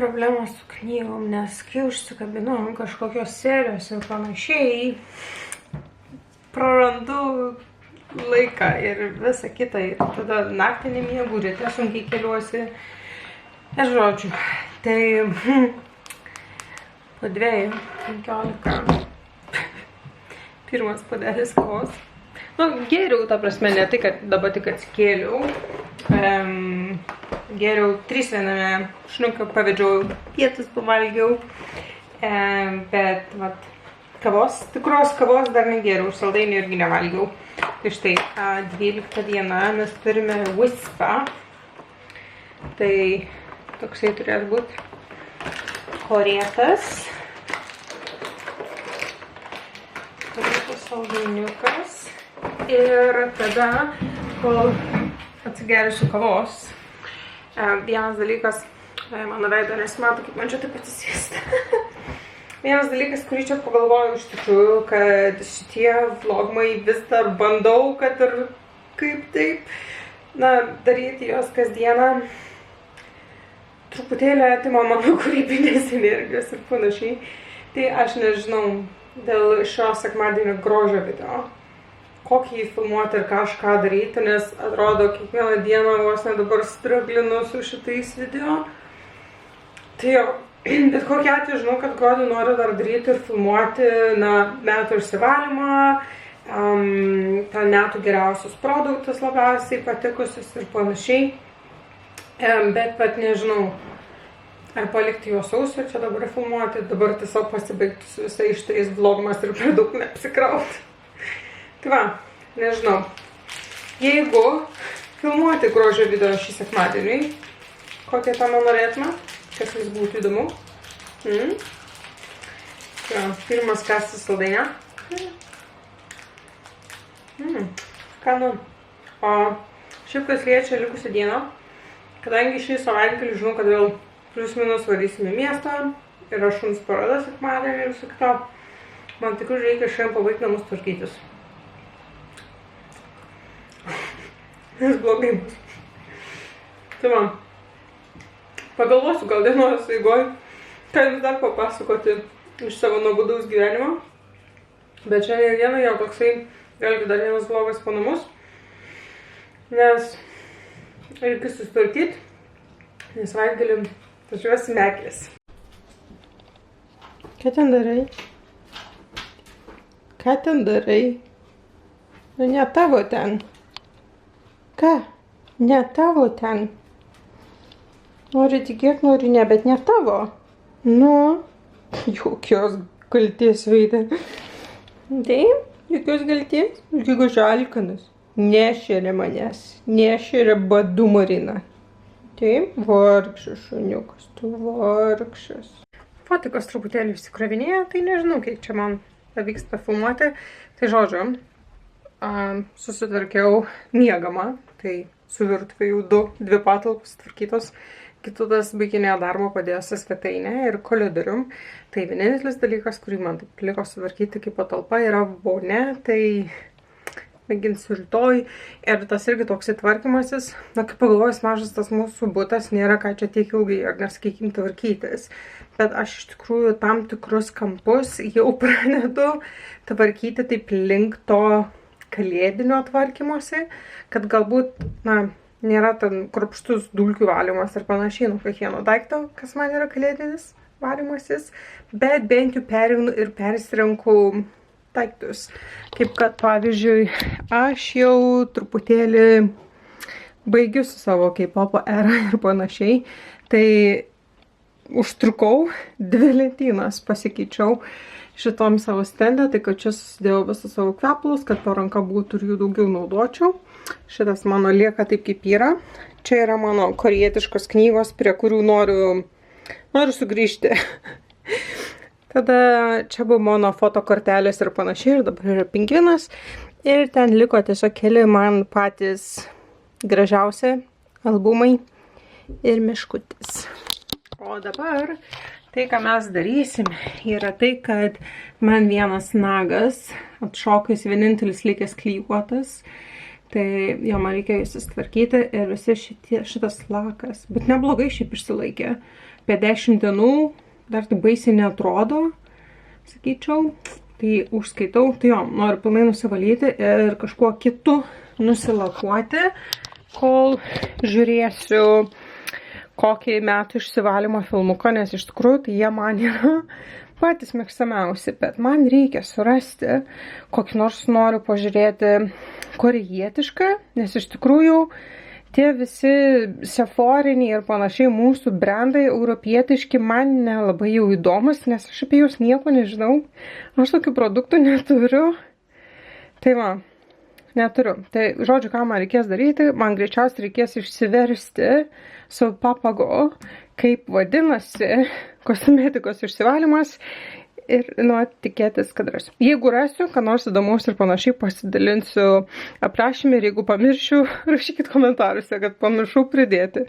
problema su knygom, nes kai užsikabinu kažkokios serijos ir panašiai, prarandu laiką ir visą kitą. Ir tada naktį nemiegu, ryte sunkiai keliuosi. Ir žodžiu, tai po 2:15 pirmas puodelis kavos. Nu, geriau, ta prasme, ne tai, kad dabar tik atsikėliau. Geriau 3 viename, šuniuką pavedžiau, pietus pavalgiau. Bet, vat, kavos, tikros kavos dar negeriau, saldainių irgi nevalgiau. Tai štai, 12 diena mes turime Wispą. Tai toksai turės būti korėtas. Korėtas saldainiukas. Ir tada, kol atsigersiu kavos, vienas dalykas, mano veido nesimato, kaip man čia taip atsisėsti. Vienas dalykas, kurį čia pagalvojau iš tikrųjų, kad šitie vlogmai vis dar bandau, kad ir kaip taip, daryti jos kasdieną. Truputėlį atima mano kūrybinės energijos ir panašiai. Tai aš nežinau, dėl šio sekmadienio grožio video, kokį jį filmuoti ir kažką daryti, nes atrodo kiekvieną dieną vos ne dabar straglinu su šitais video. Tai jo, bet kokį atveju žinau, kad gruodį noriu dar daryti ir filmuoti metų išsivalymą, metų geriausius produktus labiausiai patikusius ir panašiai. Bet pat nežinau, ar palikti juos sausio čia dabar filmuoti, dabar tiesiog pasibaigti su visais šitais vlogmas ir per daug neapsikrauti. Tai va, nežinau, jeigu filmuoti grožio video šį sekmadienį, kokią temą norėtume, kas vis būtų įdomu. Tai pirmas kastis saldainę. Skanu. O šiaip kas liečia likusią dieną, kadangi šį savaitgalį žinau, kad vėl plius minus varysime miestą, yra šuns paroda sekmadienį ir viso kito, man tikrai reikia šiandien pabaigti namus tvarkytis. Nes blogai bus. Tai man, pagalvosiu gal dienos eigoj, ką jums dar papasakoti iš savo nuobodaus gyvenimo. Bet šiandien dieną jau toksai, vėlgi dar vienas vlogas po namus, nes reikia susitvarkyti, nes savaitgalį važiuosi Meklės. Ką ten darai? Ką ten darai? Nu, ne tavo ten. Ką? Ne tavo ten. Nori tikėk, nori ne, bet ne tavo. Nu, jokios kalties veidė. Taip, jokios kalties. Lygo žalkanas. Nešėrė manęs. Nešėrė badu Marina. Taip, vargšas šuniukas, tu vargšas. Fotikos truputėlį išsikrovinėja, tai nežinau, kiek čia man pavyks pafilmuoti. Tai žodžiu, susitvarkiau miegamą, tai su virtuvė jau 2 patalpos tvarkytos. Kitas baiginėjo darbo padėjusi svetainę ir koridorium. Tai vienintelis dalykas, kurį man taip liko sutvarkyti kaip patalpa, yra vonė. Tai mėginsiu rytoj. Ir tas irgi toks įtvarkymasis. Na, kaip pagalvojus, mažas tas mūsų butas, nėra ką čia tiek ilgai, ar nesakykime, tvarkytis. Bet aš iš tikrųjų tam tikrus kampus jau pradedu tvarkyti taip link to kalėdinio tvarkymosi, kad galbūt, nėra ten kruopštus dulkių valymas ir panašiai nuo kiekvieno daikto, kas man yra kalėdinis valymasis, bet bent jau pereinu ir persirenku daiktus. Kaip kad, pavyzdžiui, aš jau truputėlį baigiu su savo K-popo erą ir panašiai, tai užtrukau 2 lentynas, pasikeičiau šitom savo stende, tai kad čia susidėjau visus savo kvepalus, kad po ranka būtų ir jų daugiau naudočiau. Šitas mano lieka taip kaip yra. Čia yra mano korėjietiškos knygos, prie kurių noriu sugrįžti. Tada čia buvo mano fotokortelės ir panašiai, ir dabar yra pingvinas. Ir ten liko tiesiog keli man patys gražiausi albumai ir miškutis. O dabar tai, ką mes darysim, yra tai, kad man vienas nagas atšokais vienintelis likęs klyjuotas. Tai jo, man reikia visus tvarkyti ir visi šitas lakas. Bet neblogai šiaip išsilaikė. Apie 10 dienų, dar tai baisiai neatrodo, sakyčiau. Tai užskaitau, tai jo, noriu pilnai nusivalyti ir kažkuo kitu nusilakuoti, kol žiūrėsiu kokį metų išsivalymo filmuką, nes iš tikrųjų tai jie man yra patys mėgstamiausi, bet man reikia surasti kokį nors noriu pažiūrėti korejietišką, nes iš tikrųjų tie visi seforiniai ir panašiai mūsų brandai europietiški man nelabai jau įdomus, nes aš apie juos nieko nežinau, aš tokių produktų neturiu, tai va. Neturiu. Tai, žodžiu, ką man reikės daryti, man greičiausiai reikės išsiversti su Papago, kaip vadinasi kosmetikos išsivalymas ir, tikėtis, kad rasiu. Jeigu rasiu, ką nors įdomaus ir panašiai, pasidalinsiu aprašymį ir jeigu pamiršiu, rašykit komentaruose, kad pamiršau pridėti.